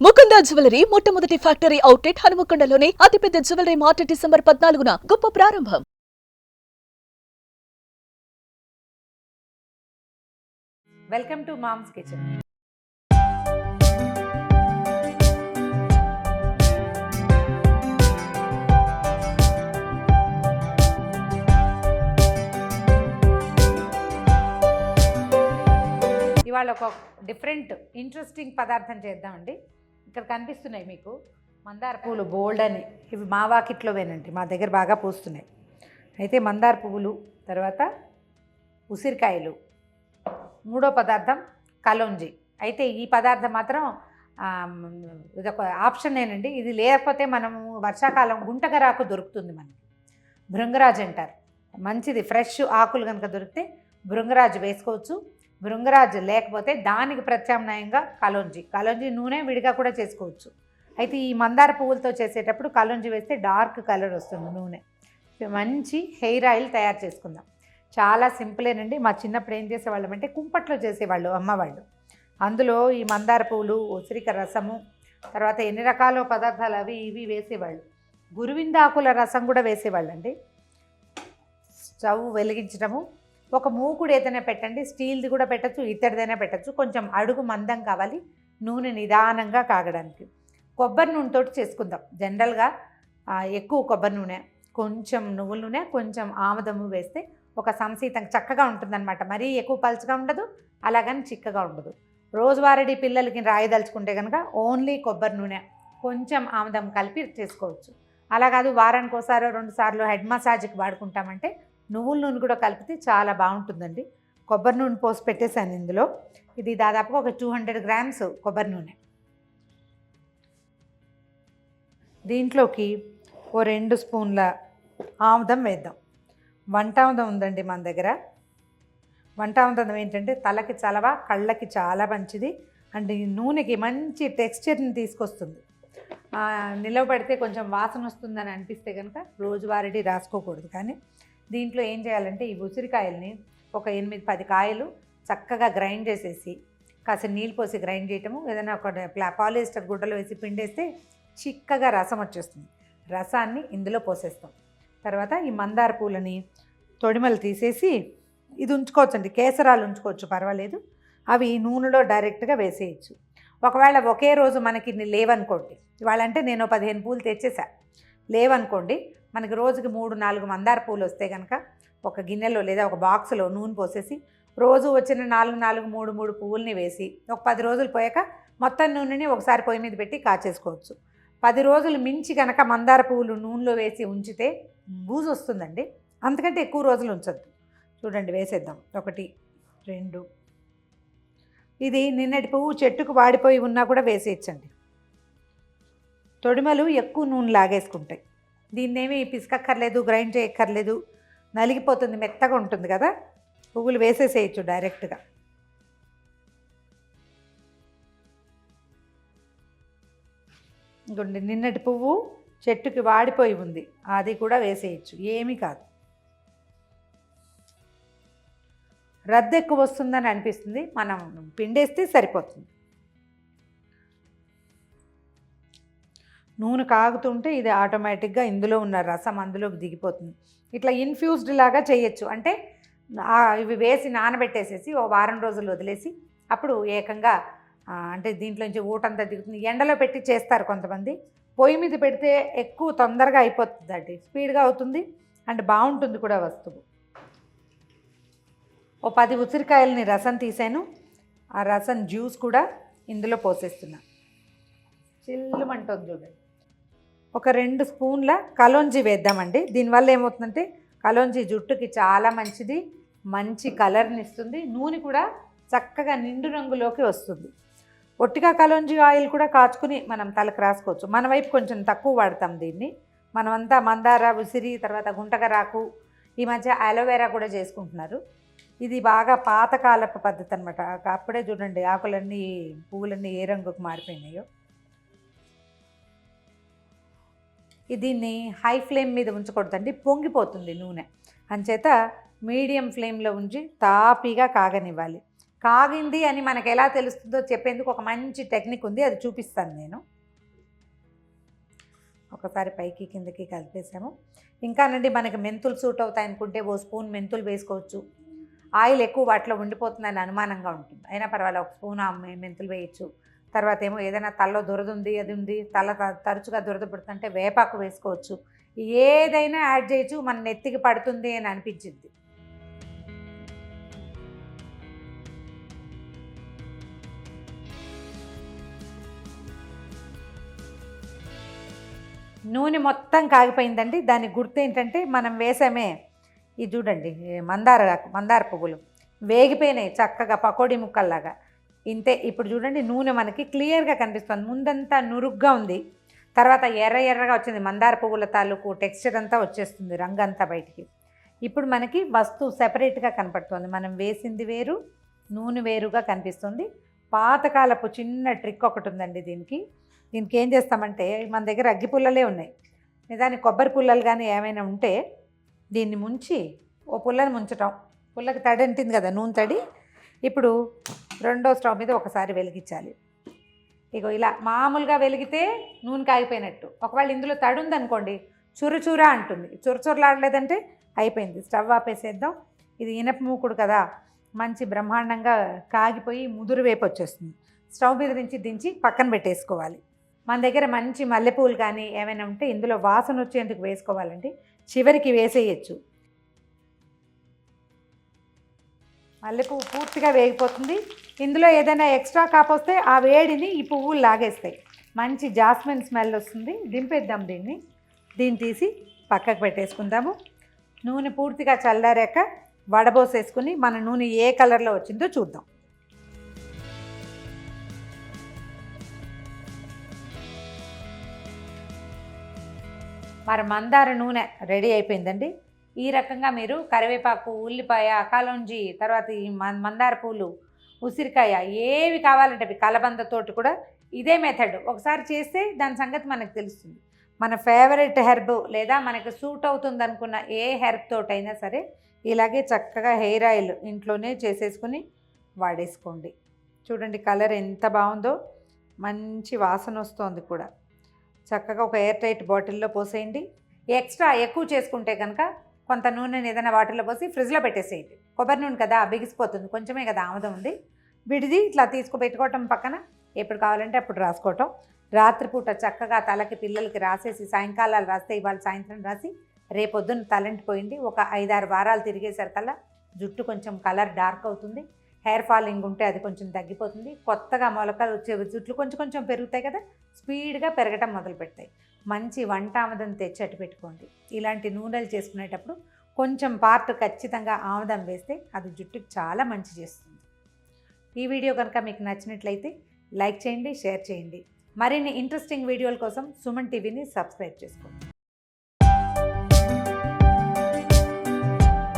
Mukunda jewellery మొట్టమొదటి factory outlet హనుమకొండలోనే అతిపెద్ద జ్యువెలరీ మార్ట్ డిసెంబర్ 14న గొప్ప ప్రారంభం. Welcome to mom's kitchen. ఇవాళ ఒక డిఫరెంట్ ఇంట్రెస్టింగ్ పదార్థం చేద్దామండి. ఇక్కడ కనిపిస్తున్నాయి మీకు మందార పూలు బోల్డ్ అని. ఇవి మా వాకిట్లోవేనండి, మా దగ్గర బాగా పూస్తున్నాయి. అయితే మందార పువ్వులు, తర్వాత ఉసిరికాయలు, మూడో పదార్థం కలోంజి. అయితే ఈ పదార్థం మాత్రం ఇదొక ఆప్షనేనండి. ఇది లేకపోతే మనము వర్షాకాలం గుంటగరాకు దొరుకుతుంది మనకి, భృంగరాజు అంటారు. మంచిది, ఫ్రెష్ ఆకులు కనుక దొరికితే భృంగరాజు వేసుకోవచ్చు. భృంగరాజు లేకపోతే దానికి ప్రత్యామ్నాయంగా కలోంజి నూనె విడిగా కూడా చేసుకోవచ్చు. అయితే ఈ మందార పువ్వులతో చేసేటప్పుడు కలోంజి వేస్తే డార్క్ కలర్ వస్తుంది నూనె. మంచి హెయిర్ ఆయిల్ తయారు చేసుకుందాం. చాలా సింపులేనండి. మా చిన్నప్పుడు ఏం చేసేవాళ్ళం అంటే కుంపట్లో చేసేవాళ్ళు అమ్మవాళ్ళు. అందులో ఈ మందార పువ్వులు, ఉసిరిక రసము, తర్వాత ఎన్ని రకాల పదార్థాలు అవి ఇవి వేసేవాళ్ళు. గురువిందాకుల రసం కూడా వేసేవాళ్ళండి. స్టవ్ వెలిగించడము, ఒక మూకుడు ఏదైనా పెట్టండి, స్టీల్ది కూడా పెట్టచ్చు, ఇత్తడిదైనా పెట్టచ్చు. కొంచెం అడుగు మందం కావాలి, నూనె నిదానంగా కాగడానికి. కొబ్బరి నూనెతో చేసుకుందాం. జనరల్గా ఎక్కువ కొబ్బరి నూనె, కొంచెం నువ్వుల నూనె, కొంచెం ఆముదము వేస్తే ఒక సంసీతం చక్కగా ఉంటుందన్నమాట. మరీ ఎక్కువ పలుచగా ఉండదు, అలాగని చిక్కగా ఉండదు. రోజువారీ పిల్లలకి రాయదలుచుకుంటే కనుక ఓన్లీ కొబ్బరి నూనె కొంచెం ఆముదం కలిపి చేసుకోవచ్చు. అలా కాదు వారానికి ఒకసారో 2 సార్లు హెడ్ మసాజ్కి వాడుకుంటామంటే నువ్వుల నూనె కూడా కలిపితే చాలా బాగుంటుందండి. కొబ్బరి నూనె పోసి పెట్టేశాను ఇందులో. ఇది దాదాపుగా ఒక 200 గ్రామ్స్ కొబ్బరి నూనె. దీంట్లోకి ఓ 2 స్పూన్ల ఆముదం వేద్దాం. వంట ఆముదం ఉందండి మన దగ్గర. వంట ఆముదం ఏంటంటే తలకి చలవ, కళ్ళకి చాలా మంచిది. అండ్ ఈ నూనెకి మంచి టెక్స్చర్ని తీసుకొస్తుంది. నిలవబడితే కొంచెం వాసన వస్తుందని అనిపిస్తే కనుక రోజువారీ రాసుకోకూడదు. కానీ దీంట్లో ఏం చేయాలంటే ఈ ఉసిరికాయల్ని ఒక 8-10 కాయలు చక్కగా గ్రైండ్ చేసేసి కాస్త నీళ్ళు పోసి గ్రైండ్ చేయటము, ఏదైనా ఒక పాలిస్టర్ గుడ్డలో వేసి పిండేస్తే చిక్కగా రసం వచ్చేస్తుంది. రసాన్ని ఇందులో పోసేస్తాం. తర్వాత ఈ మందార పూలని తొడిమలు తీసేసి ఇది ఉంచుకోవచ్చండి, కేసరాలు ఉంచుకోవచ్చు, పర్వాలేదు. అవి నూనెలో డైరెక్ట్గా వేసేయచ్చు. ఒకవేళ ఒకే రోజు మనకి లేవనుకోండి, ఇవాళ అంటే నేను 15 పూలు తెచ్చేసా, లేవనుకోండి, మనకి రోజుకి 3-4 మందార పూలు వస్తే కనుక ఒక గిన్నెలో లేదా ఒక బాక్స్లో నూనె పోసేసి రోజు వచ్చిన 4-3 పువ్వుల్ని వేసి ఒక 10 రోజులు పోయాక మొత్తం నూనెని ఒకసారి పొయ్యి మీద పెట్టి కాచేసుకోవచ్చు. 10 రోజులు మించి కనుక మందార పువ్వులు నూనెలో వేసి ఉంచితే బూజు వస్తుందండి. అంతకంటే ఎక్కువ రోజులు ఉంచొద్దు. చూడండి, వేసేద్దాం. 1, 2. ఇది నిన్నటి పువ్వు చెట్టుకు వాడిపోయి ఉన్నా కూడా వేసేయచ్చండి. తొడిమలు ఎక్కువ నూనె లాగేసుకుంటాయి. దీన్నేమి పిసకక్కర్లేదు, గ్రైండ్ చేయక్కర్లేదు, నలిగిపోతుంది, మెత్తగా ఉంటుంది కదా. పువ్వులు వేసేసేయచ్చు డైరెక్ట్గా. ఇంకోండి, నిన్నటి పువ్వు చెట్టుకి వాడిపోయి ఉంది, అది కూడా వేసేయచ్చు, ఏమీ కాదు. రద్దు ఎక్కువ వస్తుందని అనిపిస్తుంది, మనం పిండేస్తే సరిపోతుంది. నూనె కాగుతుంటే ఇది ఆటోమేటిక్గా ఇందులో ఉన్న రసం అందులోకి దిగిపోతుంది. ఇట్లా ఇన్ఫ్యూజ్డ్ లాగా చేయొచ్చు. అంటే ఇవి వేసి నానబెట్టేసేసి ఓ వారం రోజులు వదిలేసి అప్పుడు ఏకంగా అంటే దీంట్లోంచి ఊటంతా దిగుతుంది. ఎండలో పెట్టి చేస్తారు కొంతమంది. పొయ్యి మీద పెడితే ఎక్కువ తొందరగా అయిపోతుంది అండి, స్పీడ్గా అవుతుంది అండ్ బాగుంటుంది కూడా వస్తువు. ఓ 10 ఉసిరికాయలని రసం తీసాను. ఆ రసం జ్యూస్ కూడా ఇందులో పోసేస్తున్నా. చిల్లుమంటుంది చూడండి. ఒక 2 స్పూన్ల కలోంజి వేద్దామండి. దీనివల్ల ఏమవుతుందంటే కలోంజి జుట్టుకి చాలా మంచిది, మంచి కలర్ని ఇస్తుంది. నూనె కూడా చక్కగా నిండు రంగులోకి వస్తుంది. ఒట్టిగా కలోంజి ఆయిల్ కూడా కాచుకుని మనం తలకు రాసుకోవచ్చు. మన వైపు కొంచెం తక్కువ వాడతాం దీన్ని. మనమంతా మందార, ఉసిరి, తర్వాత గుంటగరాకు, ఈ మధ్య అలోవెరా కూడా చేసుకుంటున్నారు. ఇది బాగా పాతకాలపు పద్ధతి అనమాట. అప్పుడే చూడండి ఆకులన్నీ, పువ్వులన్నీ ఏ రంగుకు మారిపోయినాయో. దీన్ని హై ఫ్లేమ్ మీద ఉంచకూడదండి, పొంగిపోతుంది నూనె. అంచేత మీడియం ఫ్లేమ్లో ఉంచి తాపీగా కాగనివ్వాలి. కాగింది అని మనకు ఎలా తెలుస్తుందో చెప్పేందుకు ఒక మంచి టెక్నిక్ ఉంది, అది చూపిస్తాను నేను. ఒకసారి పైకి కిందకి కలిపేసాము. ఇంకానండి మనకి మెంతులు సూట్ అవుతాయి అనుకుంటే ఓ స్పూన్ మెంతులు వేసుకోవచ్చు. ఆయిల్ ఎక్కువ వాటిలో ఉండిపోతుందని అనుమానంగా ఉంటుంది, అయినా పర్వాలేదు ఒక స్పూన్ మెంతులు వేయచ్చు. తర్వాత ఏమో ఏదైనా తలలో దురద ఉంది, అది ఉంది, తల తరచుగా దురద పడుతుంటే వేపాకు వేసుకోవచ్చు. ఏదైనా యాడ్ చేయొచ్చు, మన నెత్తికి పడుతుంది అని అనిపించింది. నూనె మొత్తం కాగిపోయిందండి. దానికి గుర్తు ఏంటంటే మనం వేసామే ఇది చూడండి, మందార పువ్వులు వేగిపోయినాయి చక్కగా పకోడీ ముక్కల్లాగా. ఇంతే. ఇప్పుడు చూడండి నూనె మనకి క్లియర్గా కనిపిస్తుంది. ముందంతా నురుగ్గా ఉంది, తర్వాత ఎర్రగా వచ్చింది. మందార పువ్వుల తాలూకు టెక్స్చర్ అంతా వచ్చేస్తుంది, రంగు అంతా బయటికి. ఇప్పుడు మనకి వస్తువు సెపరేట్గా కనపడుతుంది. మనం వేసింది వేరు, నూనె వేరుగా కనిపిస్తుంది. పాతకాలపు చిన్న ట్రిక్ ఒకటి ఉందండి దీనికి ఏం చేస్తామంటే, మన దగ్గర అగ్గి పుల్లలే ఉన్నాయి, నిజానికి కొబ్బరి పుల్లలు కానీ ఏమైనా ఉంటే దీన్ని ముంచి ఓ పుల్లని ముంచటం, పుల్లకి తడి అంటుంది కదా నూనె తడి. ఇప్పుడు రెండో స్టవ్ మీద ఒకసారి వెలిగించాలి. ఇగో ఇలా మామూలుగా వెలిగితే నూనె కాగిపోయినట్టు. ఒకవేళ ఇందులో తడి ఉందనుకోండి చురుచురా అంటుంది, చురుచురలాడలేదంటే అయిపోయింది. స్టవ్ ఆపేసేద్దాం. ఇది ఇనప మూకుడు కదా, మంచి బ్రహ్మాండంగా కాగిపోయి ముదురు వేపు వచ్చేస్తుంది. స్టవ్ మీద నుంచి దించి పక్కన పెట్టేసుకోవాలి. మన దగ్గర మంచి మల్లెపూలు కానీ ఏమైనా ఉంటే ఇందులో వాసన వచ్చేందుకు వేసుకోవాలండి, చివరికి వేసేయచ్చు. మల్లెపువ్వు పూర్తిగా వేగిపోతుంది. ఇందులో ఏదైనా ఎక్స్ట్రా కాపొస్తే ఆ వేడిని ఈ పువ్వులు లాగేస్తాయి, మంచి జాస్మిన్ స్మెల్ వస్తుంది. దింపేద్దాం దీన్ని తీసి పక్కకు పెట్టేసుకుందాము. నూనె పూర్తిగా చల్లారాక వడబోసేసుకుని మన నూనె ఏ కలర్లో వచ్చిందో చూద్దాం. మరి మందార నూనె రెడీ అయిపోయిందండి. ఈ రకంగా మీరు కరివేపాకు, ఉల్లిపాయ, కలోంజి, తర్వాత ఈ మందార పూలు, ఉసిరికాయ ఏవి కావాలంటే అవి, కలబందతోటి కూడా ఇదే మెథడ్ ఒకసారి చేస్తే దాని సంగతి మనకు తెలుస్తుంది. మన ఫేవరెట్ హెర్బ్ లేదా మనకు సూట్ అవుతుంది అనుకున్న ఏ హెర్బ్ తోటైనా సరే ఇలాగే చక్కగా హెయిర్ ఆయిల్ ఇంట్లోనే చేసేసుకుని వాడేసుకోండి. చూడండి కలర్ ఎంత బాగుందో, మంచి వాసన వస్తుంది కూడా. చక్కగా ఒక ఎయిర్ టైట్ బాటిల్లో పోసేయండి. ఎక్స్ట్రా ఎక్కువ చేసుకుంటే కనుక కొంత నూనెని ఏదైనా వాటర్లో పోసి ఫ్రిడ్జ్లో పెట్టేసేయండి. కొబ్బరి నూనె కదా బిగిసిపోతుంది, కొంచెమే కదా ఆముదం ఉంది. విడిది ఇట్లా పెట్టుకోవటం పక్కన, ఎప్పుడు కావాలంటే అప్పుడు రాసుకోవటం. రాత్రిపూట చక్కగా తలకి పిల్లలకి రాసేసి సాయంకాలాలు రాస్తే ఇవాళ సాయంత్రం రాసి రేపొద్దున తలంటిపోయింది. ఒక 5-6 వారాలు తిరిగేసరికల్లా జుట్టు కొంచెం కలర్ డార్క్ అవుతుంది. హెయిర్ ఫాలింగ్ ఉంటే అది కొంచెం తగ్గిపోతుంది. కొత్తగా మొలకలు వచ్చే జుట్లు కొంచెం పెరుగుతాయి కదా, స్పీడ్గా పెరగటం మొదలు పెడతాయి. మంచి వంట ఆముదం తెచ్చి అట్టు పెట్టుకోండి. ఇలాంటి నూనెలు చేసుకునేటప్పుడు కొంచెం పార్ట్ ఖచ్చితంగా ఆముదం వేస్తే అది జుట్టుకి చాలా మంచి చేస్తుంది. ఈ వీడియో కనుక మీకు నచ్చినట్లయితే లైక్ చేయండి, షేర్ చేయండి. మరిన్ని ఇంట్రెస్టింగ్ వీడియోల కోసం సుమన్ టీవీని సబ్స్క్రైబ్ చేసుకోండి.